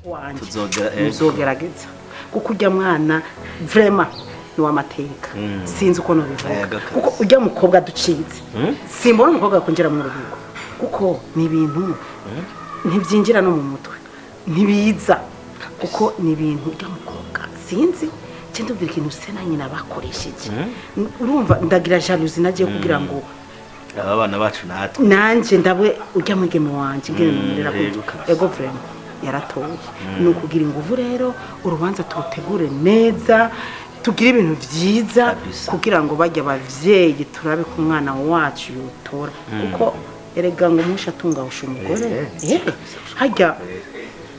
wanje tuzogerageza kuko ujya mwana vraiment ni wamateka sinzi uko no bivuga kuko ujya mukobwa ducitse simbona umukobwa kunjira mu rugo kuko ni ibintu ntibyinjira no mu mutwe ntibiza kuko ni ibintu ujya mukobwa sinzi cyenda ubwira ikintu sena nyina bakoresheje urumva ndagira jalousie nagiye kugira ngo abana bacu natwe nanje ndabwe ujya mwigeme wanje ngene murera ego vraiment yaratoye ni ukugira ingufu rero urubanza turutegure neza tugire ibintu byiza kugira ngo bajye abavyeyi turabe ku mwana wacu yutora kuko erega ngo umusha atungahusha umugore hajya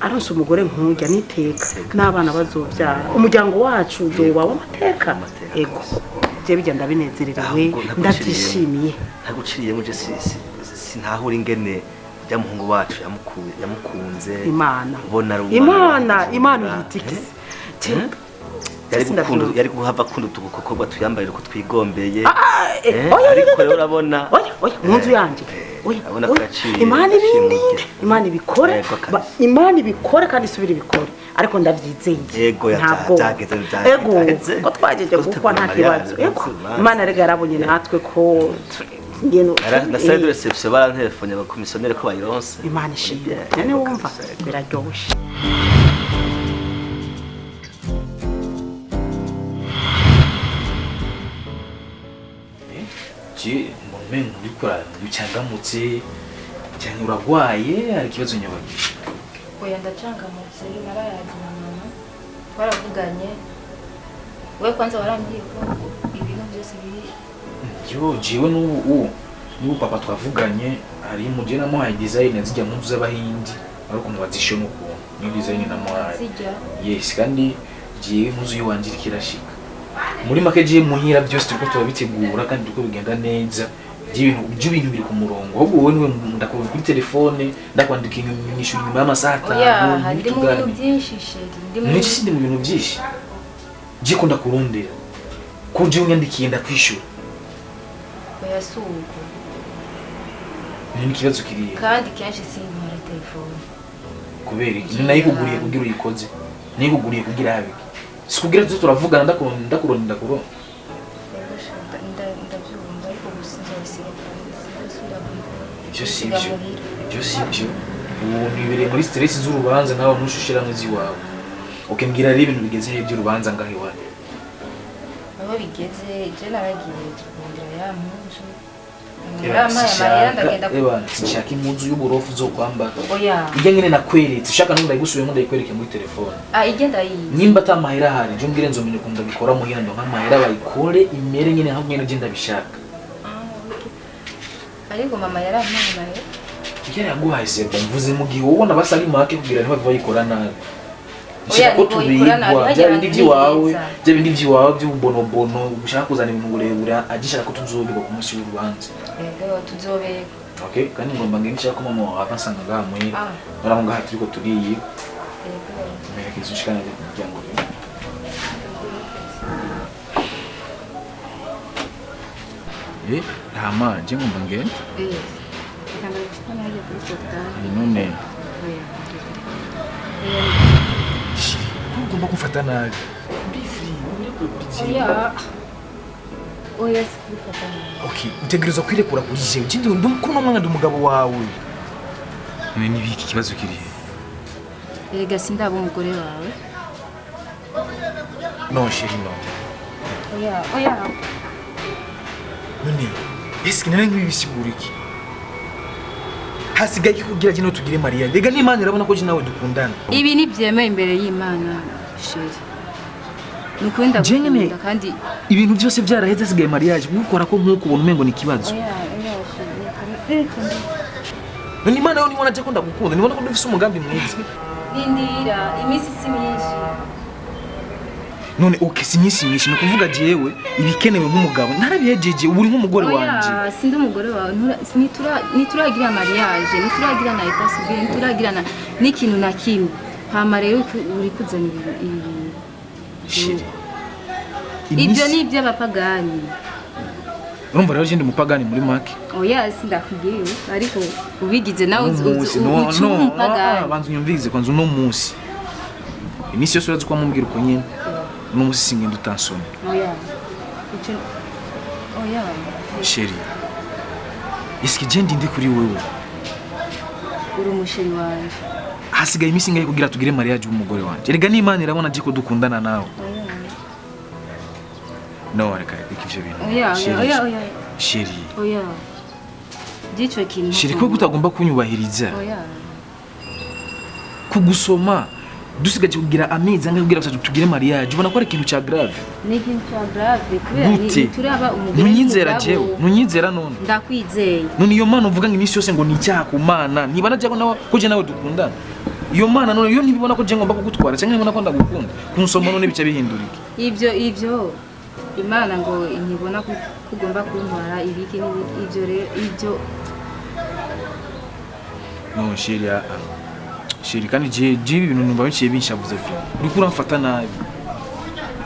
aronse umugore nkujya niteka n'abana bazobyara umuryango wacu uzoba w'amateka ego je bijya ndabinezererewe ndabyishimiye naguciriye muje sinahura ingene bya muhungu wacu yamukunze imana yitikise yari guhava kunda tugukorwa tuyambarira ko twigombeye ariko rero urabona munzu yanje imana ibikore kandi isubira ibikore ariko ndabyizeye ntabwo ko twageje gukwa nta kibazo imana rega yarabonye natwe ko na salle de reception barantelefone abakomisiyoneri ko bayironse imana ishimye none wumva biraryoshe mbona urikora ucangamutse cyane uragwaye hari ikibazo nyabaki oya ndacangamutse narayazi na mama baravuganye we kwanza warambwiye ko ibintu byose biri jiwe n'ubu papa twavuganye hari muje namuhaye design zijya mu nzu z'abahindi ariko mubazishe mu kuntu ni design namuhaye yes kandi jiwe mu nzu yiwanje kirashika muri make je muhira byose turiko tubabitegura kandi turiko bigenda neza ibintu biri ku murongo ahubwo wowe niwe ndakubona kuri telefone ndakwandika inyishuri nyuma y'amasaha 5 oya hari mu bintu byinshi sheri n'iki sindi mu bintu byinshi je ko ndakurondera ko je unyandikiye ndakwishura oya suko ni ikibazo kiriye kandi kenshi sinkora telefone kubera iki nayikuguriye kugira uyikoze nayikuguriye kugira habe sikugira tuzo turavugana ndakurondera ibyo sibyo ubu nibereye muri stress z'urubanza nawe ntushushira nkizi wawe ukembwira rero ibintu bigeze he by'urubanza ngahe wawe abo bigeze je naragiye kundira ya munzu Marira ndagenda sinshaka impunzu y'uburofu zo kwambara oya ijya nyine nakweretse ushaka nuko ndayigusubiye ndayikwereke muri telefone igenda yi nimba atamahera hari je mbwire nzomenye ko ndabikora mu hino nk'amahera bayikore imere nyine hamwe nyine je ndabishaka ariko mama yarampaye Kigera yaguhaye sebo mvuze mu gihe ubona basari make kugira niba bayikora nabi oya ko tubigwa byabindi byiwawe byabindi byiwawe by'ububonobono ushaka kuzana ibintu burebure agishaka ko tuzobirwa ku munsi w'urubanza tuzobega okay kandi ngomba ngisha ko mama abasanga gamwe baraho ngaha turiko turiye mereke zushikana n'umuryango hama je ngomba ngende none ugomba gufata nabi oya sikufata nabi okay utegereza kwirekura kuri je ukindi ndumukuru mwana ndumugabo wawe none nibiki kibazo kiri erega sindaba umugore wawe no sheri no oya none eske nene ngibi bisigura iki hasigaye kugira kino tugire Maria rega n'Imana irabona ko je nawe dukundana ibi ni byemeye imbere y'Imana sheri nukwenda gukunda kandi ibintu byose byaraheze asigaye mariage gukora ko nkuko ubona umengo ni kibazo none Imana yo nibona je ko ndagukunda nibona ko ndufise umugambi mwiza nindira imisi si myinshi none okay sinyisi no kuvuga jewe ibikenewe nk'umugabo narabihejeje uri nk'umugore wanje oya sindi umugore wawe nituragira mariage nituragira na etat civil nituragira n'ikintu na kimwe hama rero uri kuzana ibyo ni iby'abapagani urumva rero je ndi mupagani muri make oya sindakubwiye ariko ubigize nawe umupagani banzu nyumvize kwanza uno munsi imisi yose urazi ko amubwira uko nyene n'umusi singenda utansoma oya oya sheri iski je ndinde kuri wewe uri umusheri wanje hasigaye imisi ngaye kugira tugire mariage y'umugore wanje erega n'Imana irabona je ko dukundana nawe no reka ivyo bintu oya sheri oya dico kintu sheri ko gutagomba kunyubahiriza oya kugusoma dusigaje kugira amezi angahe kugira ngo tugire mariage ubona ko ari ikintu ca grave ni ikintu ca grave kubera ni turaba umugore nunyizera jewe nunyizera none ndakwizeye none iyo mana uvuga ngo imisi yose ngo ni icyaha ku mana ntibana je ko nawe ko je nawe dukundana iyo mana none iyo ntibibona ko je ngomba kugutwara cyangwa nkibona ko ndagukunda kunsoma none bica bihindurika ivyo Imana ngo ntibona kugomba kuntwara ibiki n'ibiki ivyo rero ivyo no sheri kandi je ibintu numva biciye binshavuze vuba uriko uramfata nabi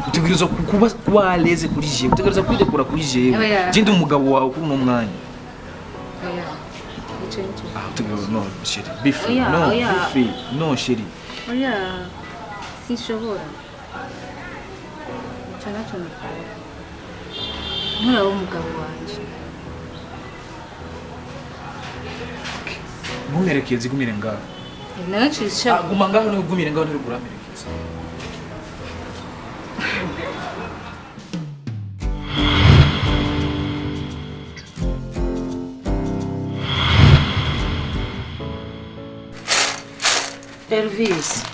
utegereza kuba aleze kuri je utegereza kwidekura kuri je je ndi umugabo wawe kuri no mwanya oya ico utegereza no sheri bifi no bifi no sheri oya sinshobora cyana cyane nkora umugabo wanje ntumerekeze igumire ngaho nacisha guma ngaho no gumire ngaho nturi kuramerekeza Elvis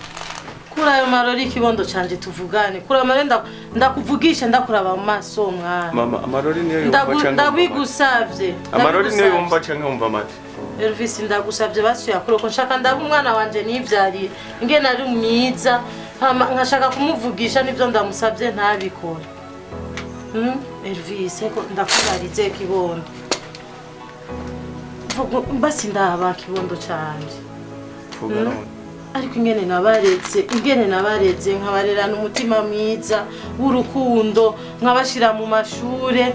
kuri ayo marori ikibondo canje tuvugane kuri ayo marori ndakuvugisha ndakuraba mu maso mwana mama amarori niyo yumva cyangwa ndabigusavye amarori niyo yumva cyangwa yumva mate Elvis ndagusavye basuya kuroko nshaka ndaba umwana wanje nivyariye ingene ari mwiza nkashaka kumuvugisha nivyo ndamusavye ntabikora Elvis eko ndakubarize kibondo basi ndaba kibondo canje ariko ingene nabareze nkabarerana umutima mwiza w'urukundo nkabashira mu mashure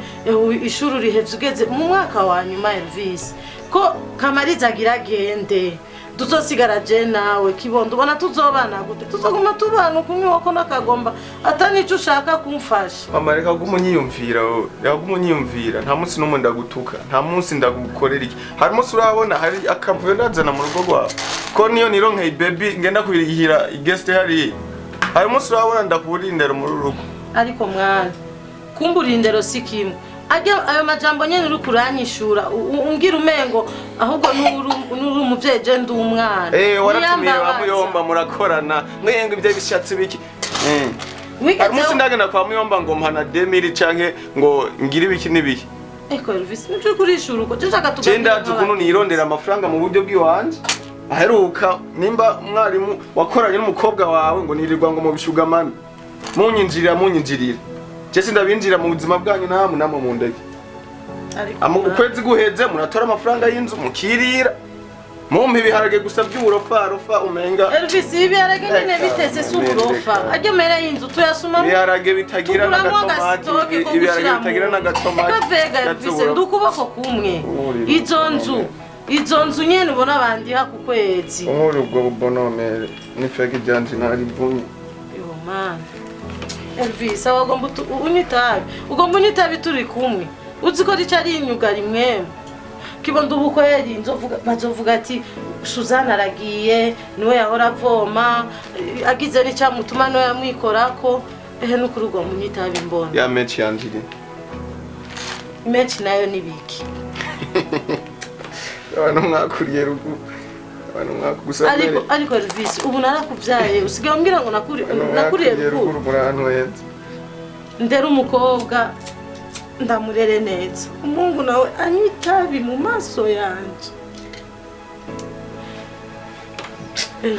ishuri riheze ugeze mu mwaka wa nyuma Elvis ko Kamariza agira gende tuzosigara je nawe kibondo ubona tuzobana gute tuzoguma tubana ukumwoko nakagomba atanico ushaka kumfasha mama reka gumunyiyumvira wowe reka gumunyiyumvira nta munsi n'umwe ndagutuka nta munsi ndagukorera iki hari munsi urabona hari akavuyo ndazana mu rugo rwawe ko niyo nironke baby ngenda kwirihira guest hari munsi urabona ndakurindera mu rugo ariko mwana kumburindero sikimwe ayo majambo nyene uri kuranyishura umbwira umengo ahubwo nuri umuvyeje ndi umwana waratumiye bamuyomba murakorana mwengo ibyo bishatse biki hari munsi ndagenda kwa muyomba ngo mpana 2000 canke ngo ngira ibiki nibiki eko Elvis nje kurishura uko nshaka tugenda ndazi kuno nirondera amafaranga mu buryo bw'iwanje aheruka nimba umwarimu wakoranye n'umukobwa wawe ngo nirirwa ngo mu bishugamana munyinjirira Jesse ndabinjira mu buzima bwanyu namwe mu ndege ukwezi guheze muratora amafaranga y'inzu mukirira mumpe ibiharage gusa by'uburofa umenga Elvis ibiharage nyene bitese s'uburofa ajye mere y'inzu tuyasuma ibiharage bitagira n'agatomati ibiharage bitagira n'agatomati kavega Elvis ndukuboko kumwe izo nzu nyene ubona bandiha ku kwezi nkuru ubwo bonome n'ifege ryanje nari vumye yo man Elvis ugomba unyitabi turi kumwe uzi ko ricari inyuga rimwe kibondo ubuko yari bazovuga ati Suzana aragiye niwe yahora avoma agize n'icamutuma no yamwikorako n'ukuri ugomba unyitabi mbona ya mechi yanjiri mechi nayo nibiki abantu mwakuriye rugu abantu mwakugusabere ariko Elvis ubu narakuvyaye usigaye umbwira ngo nakuriye rugu ndera umukobwa ndamurere neza umungu nawe anyitabi mu maso yanje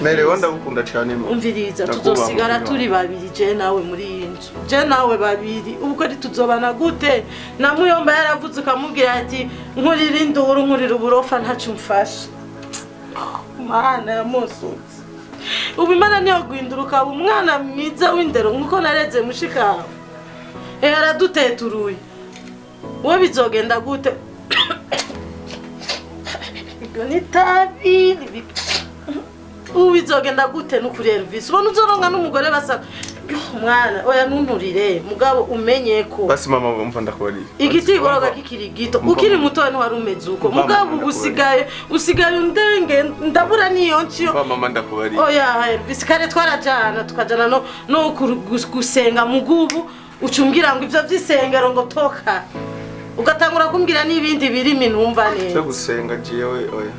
Merewe ndagukunda cyane umviriza tuzosigara turi babiri je nawe muri iyi nzu je nawe babiri ubwo ari tuzobana gute namuyomba yaravuze ukamubwira ati nkurira induru nkurira uburofa ntacu mfasha mana ya Mosotsi ubu Imana niyo guhinduruka umwana mwiza w'indero nkuko nareze mushikawe araduteturuye wowe bizogenda gute ibyo ni tabi ubu bizogenda gute n'ukuri Elvis ubona uzoronka n'umugore basa mwana oya ntunturire mugabo umenye ko basi mama umva ndakubariye igiti goroga kikiri gito ukiri muto ntwari umeze uko mugabo usigaye undenge ndabura niyo nciyo mama ndakubariye oya Elvis kare twarajana tukajana no gusenga mugubu ucumbwira ngo ivyo vy'isengero ngo toka ugatangura kumbwira n'ibindi biri minumva neza cyo gusenga jewe oya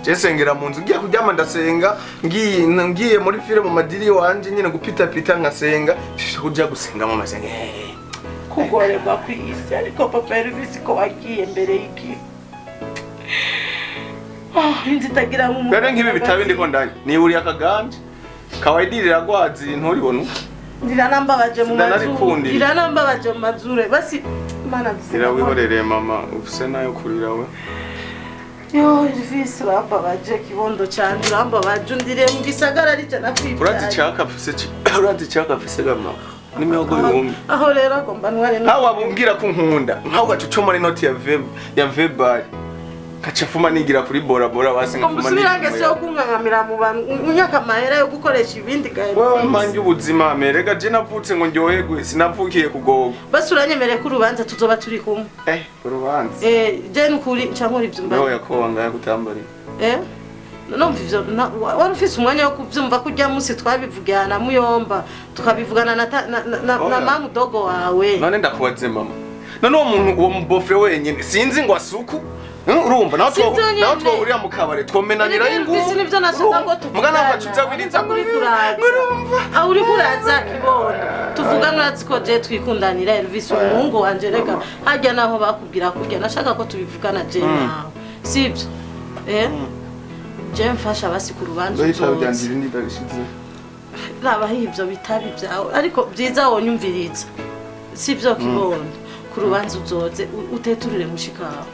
jesengera mu nzu ngiye kuryama ndasenga ngiye muri file mu madiri wanje nyine gupita pita ngasenga kujya gusenga mu masenga kugorerwa kwisi ariko papa Elvis ko wagiye mbere y'iki inzitagira mu bere nk'ibi bitabe ndiko ndanye niburi akaganje kawaidirira gwazi nturibona ndiranambabaje mu mazuru ndiranambabaje mu mazuru basi mana ndirawiborere mama ufise nayo kurira we yo Elvis rambabaje kibondo cyane rambabaje ndire mu gisagara ari cyana kwipira urati cyaka afise gama n'imihogo y'umwe aho rero agomba ntware nkaho wabubwira ko nkunda nkaho gacucuma inoti ya Vebari kacafuma nigira kuri bora basi ngafuma nigira se yo kungangamira mu bantu unyaka mahera yo gukoresha ibindi gahe wewe manje ubuzima merega je navutse ngo ndyoherwe sinavukiye kugoga basi uranyemere ko urubanza tuzoba turi kumwe urubanza je n'ukuri cyangwa ibyo mba nawe yakobanga yakutambari numva ivyo wari ufise umwanya wo kuvyumva ko urya munsi twabivugana muyomba tukabivugana na mamu dogo wawe none ndakubaze mama none uwo muntu uwo mubofre wenyene sinzi ngo asuku urumva naho twahurira mu kabare twomenanira y'ingumu nivyo nashaka ko tuvugana mugana bacuza wiriza kuri kuraza uri kuraza kibondo tuvugana urazi ko je twikundanira Elvis umuhungu wanje reka hajya naho bakubwira kurya nashaka ko tubivugana je nawe sibyo je mfasha basi ku rubanza raba hivyo bitabi byawe ariko byiza wonyumviriza sibyo kibondo ku rubanza uzoze uteturire mushikawe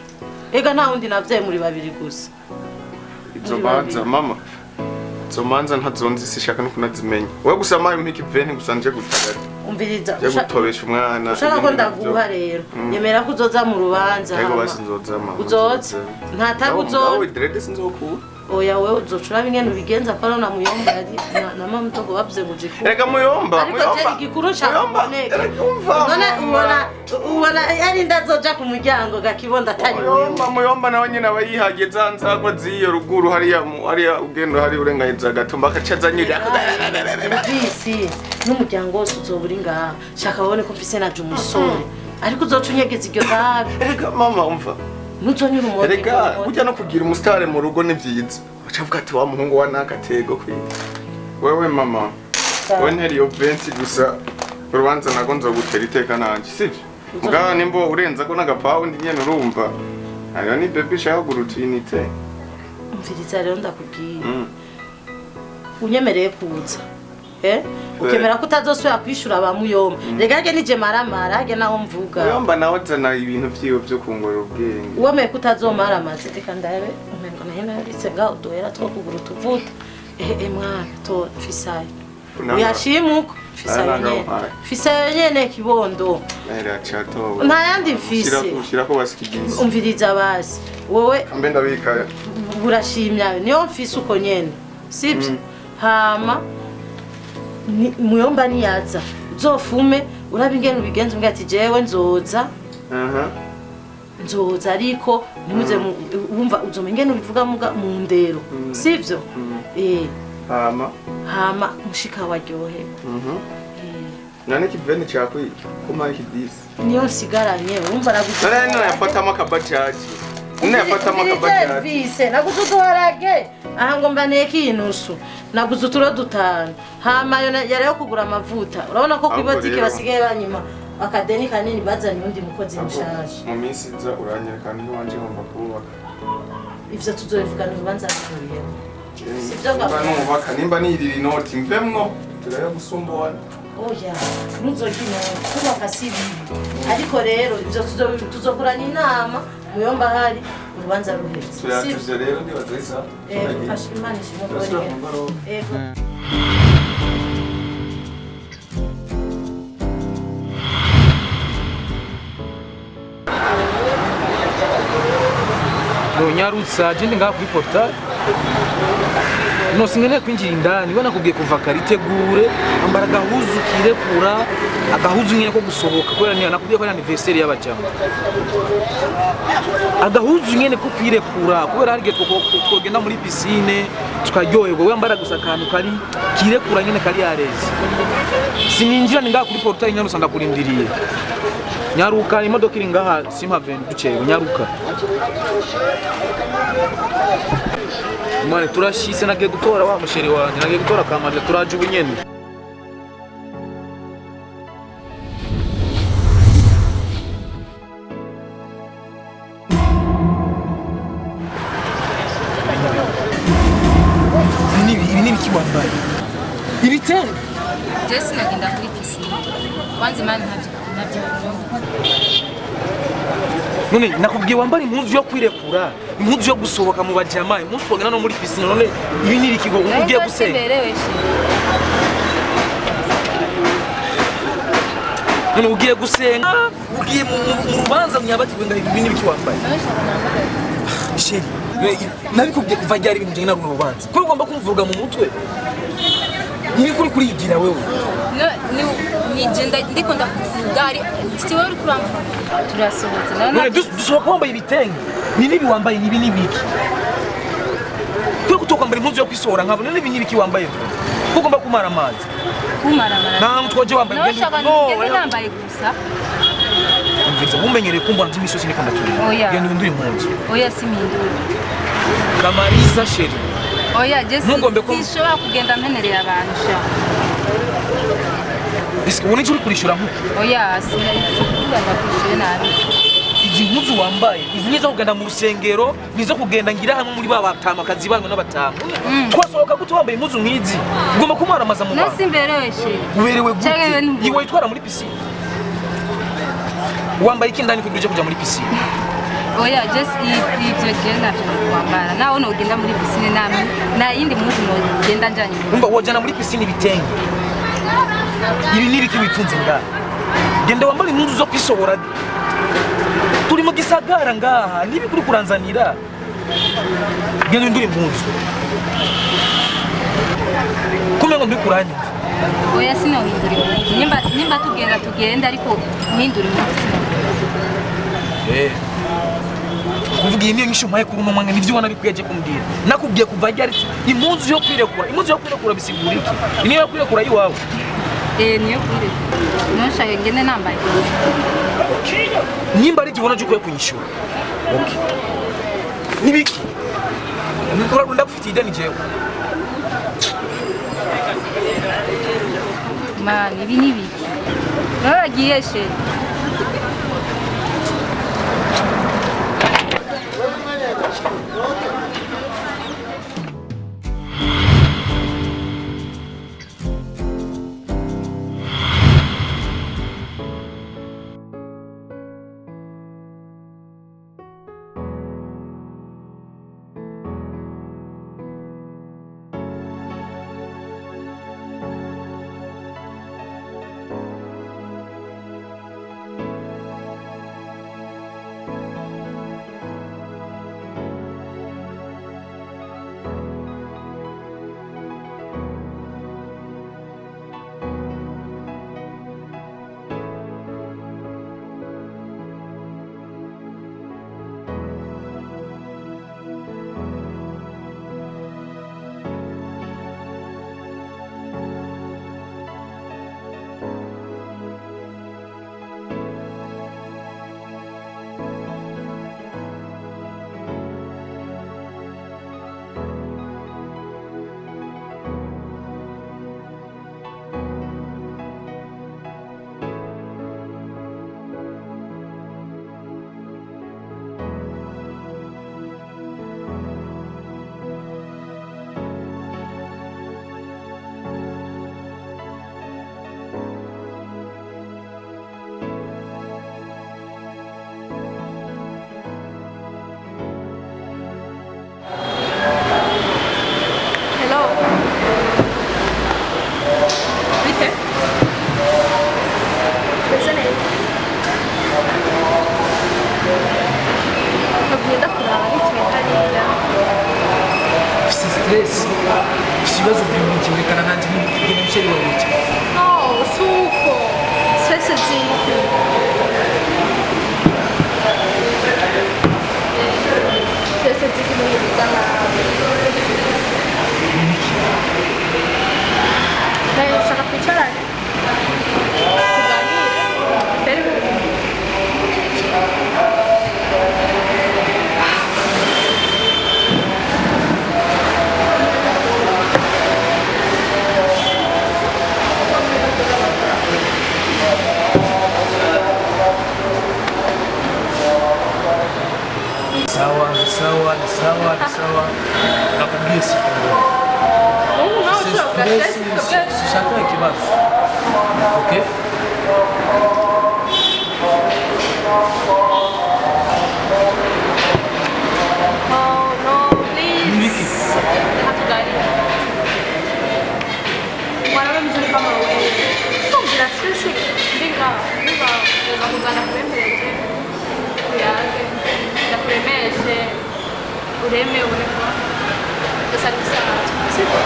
ega nta wundi navyaye muri babiri gusa izo manza mama izo manza ntazonzi sishaka no kunazimenya wewe gusa mayo mpiki veni gusa nje gutagara umviriza je gutobesha umwana ushaka ko ndaguha rero nyemera ko uzoza mu rubanza ego basi nzoza mama uzoza nta tabu uzoza wowe direct sinzokuba oya wewe uzocura bingene ubigenza paro na muyomba yari na mama mtogo bavuze ngo jiku rega muyomba igikuru cyaboneka none ubona yari ndazoja ku muryango gakibonda atari muyomba nawe nyine abayihagiye zanzagwa ziyo ruguru hariya ugendo hari urengaheza gatumba akacaza nyiri visi n'umuryango wose uzoburi ngaha shaka babone ko mfise naje umusore ariko uzoca unyegeza iryo dabi rega mama umva nuzonyura umuntu rega ujya no kugira umusitare mu rugo ni byiza ucavuga ati wa muhungu wa nakatego kwiga wewe mama we ntariyo vensi gusa urubanza nago nzogutera iteka nanje sivyo ngaha nimbo urenza ko n'agapawundi nyene urumva hariyo ni baby shaka gurutinite umviriza rero ndakubwiye unyemereye kuza ukemera ko utazosubira kwishura abamuyomba rega ge nije maramara ge naho mvuga uyomba nawe zana ibintu vyiwe vyo kungora ubwenge uwemeye ko utazomara amazi reka ndabe umengo nahe naritse ngaho uduhera two kugura utuvuta mwana to fisaye uyashimuko fisaye nyene kibondo nta yandi mfise ushirako basikigize umviriza basi wowe mbe ndabika burashimya niyo mfise uko nyene sibyo hama muyomba niyaza uzofume uraba ingene ubigenza umbwira ati jewe nzoza nzoza ariko nimuze wumva uzoma ingene ubivuga mu ndero sivyo hama mushika waryohe nane kiveni cyakwi kuma ikidisi niyo nsigaranye wumva naguze none yafatamo akabajaji none yafatamo akabajaji vise naguze uduharage aha ngo mbaneke inusu naguze uturo dutanu hama yari yo kugura amavuta urabona ko kwibotike basigaye banyuma akadeni kanini bazanye undi mukozi mushasha mu minsi iza uranyereka niyo wanje ngomba kubaka ivyo tuzobivugana urubanza rw'uruyemo sivyo ngabaka nimba nirira inoti mvemwo turayo gusumbona oya ntuzogina kubaka si bibi ariko rero ivyo tuzokorana inama muyomba hari urubanza ruhetse sivyo rero ndibaza isa Imana ishimwe ego Nyarutsa je ndi ngaha kuri portail no singeneye kwinjira indani we nakubwiye kuva karitegure ambara agahuzu kirekura agahuzu nyine ko gusohoka kubera niyo nakubwiye ko ari anniversaire y'abajama agahuzu nyine ko kwirekura kubera hari gihe twogenda muri piscine tukaryoherwa we ambara gusa akantu kari kirekura nyine kari yareze sininjira ninga kuri portail nyarusa ndakurindiriye nyaruka imodoka iri ngaha simpave ducewe nyaruka mane turashise nagiye gutora wa musheri wanje nagiye gutora kamarira turaje ubunyene ibi ni bikibambaye ibitenge Jesse nagenda kuri piscine wanze mani ntabyo none nakubwiye wambara impuzu yo kwirekura impuzu yo gusohoka mu bajama impuzu twogana no muri piscine none ibi ni ikigo ugiye gusenga none ugiye gusenga ugiye mu rubanza myabatirwe nga ibi ni biki wambaye sheri nabikubwiye kuva ryari ibintu njye naruno rubanza ko ugomba kumvuga mu mutwe nibi kuri kurigira wewe ni jenda ndiko ndakuvuga ari stiwe uri kuramva turasohotse none dusohoka wambaye ibitenge ni nibi wambaye nibi nibiki kuri kutokwambara impuzu yo kwisohora nkabo none ibi nibiki wambaye ko ugomba kumara amazi nta mutwoje wambaye ngende nambaye gusa umviriza mumenyereye kumbona ndi misozi niko ndaturira genda uhindure impunzi oya simindure Kamariza sheri oya Jesse sishobora kugenda mpenerera abantu sha ese ubona icyo uri kurishura nkuko oya sinabikunda kwishyura nabi izi mpuzu wambaye izi nizo kugenda mu rusengero nizo kugenda ngira hamwe muri ba batamakazi banyu n'abatamu kwasohoka gute wambaye impuzu nk'izi ugomba kumara amaza mu bantu nasi mberewe sheri uberewe gute iwe itwara muri piscine wambaye iki ndani kugira kujya muri piscine oya Jesse ibyo genda kwambara nawe no ugenda muri piscine nami na yindi mpuzu no genda njanye umva wojana muri piscine ibitenge ibi ni ibiki wifunze ngaha genda wambara impuzu zo kwisobora turi mu gisagara ngaha nibi kuri kuranzanira genda nduri impuzu kumengo ndi kuranye oya sino hindura nimba tugenda ariko uhindura impuzu kuvuga iyi niyo nyishumaye kuri uno mwanya nivyo ubona bikwiye kumbwira nakubwiye kuva ryari impuzu yo kwirekura bisigura iki niyo yo kwirekura yiwawe niyo kwirekura nshaka ngende nambaye nimba ari kibona cyo kunyishura okay nibiki urarunda gufite ideni jewe man ibi nibiki naragiye sheri stress ikibazo by'umwinshi werekana nanjye nk'ibintu bisheri wawe wica no suko stress ziki stress ziki muri bizana nayo shaka kwicarana tuganire pero sawa nakubwiye siku sishaka ikibazo okay oh no please hatuganire mwanaume mzuri kama wewe sio bila sisi ndinga naweza kuzana kurembeleze kuyage na kuremeshe ureme unepo sasa ni sawa sivyo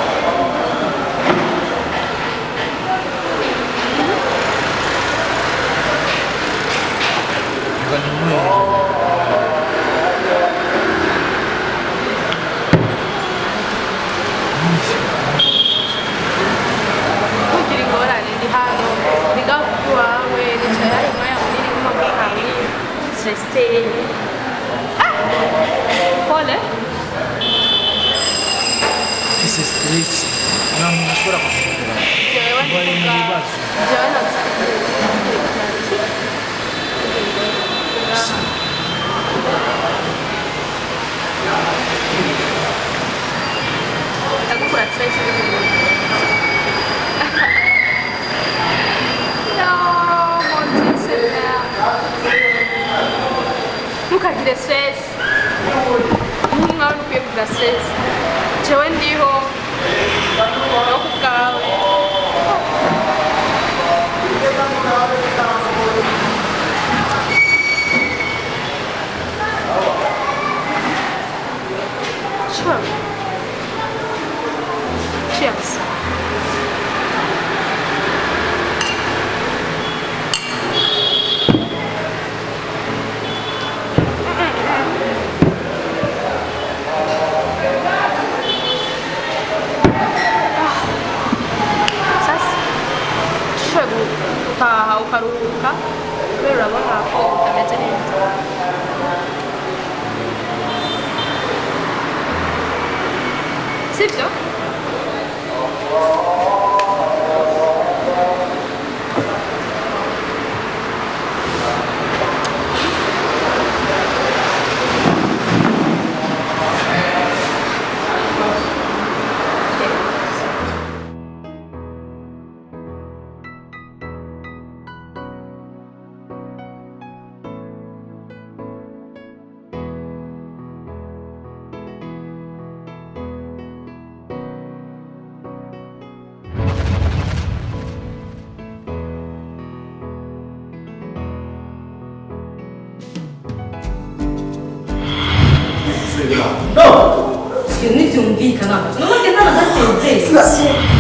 kugira ingorane ndi hano ndigakuku wawe nicara inyuma yawe niri kuma mukawi stressé pole isi stress na mnashobora kufikira jewe bari mu bibazo jewe natsikiye ndagukura stress no mon Dieu Seigneur ntukagire stress ntumwawe ntukwiye kugira stress jewe ndiho no ku bwawe sure cheers utaha ukaruhuka kubera urabona ko utameze neza sibyo Io non ti un vita, no, non è che non ha senso.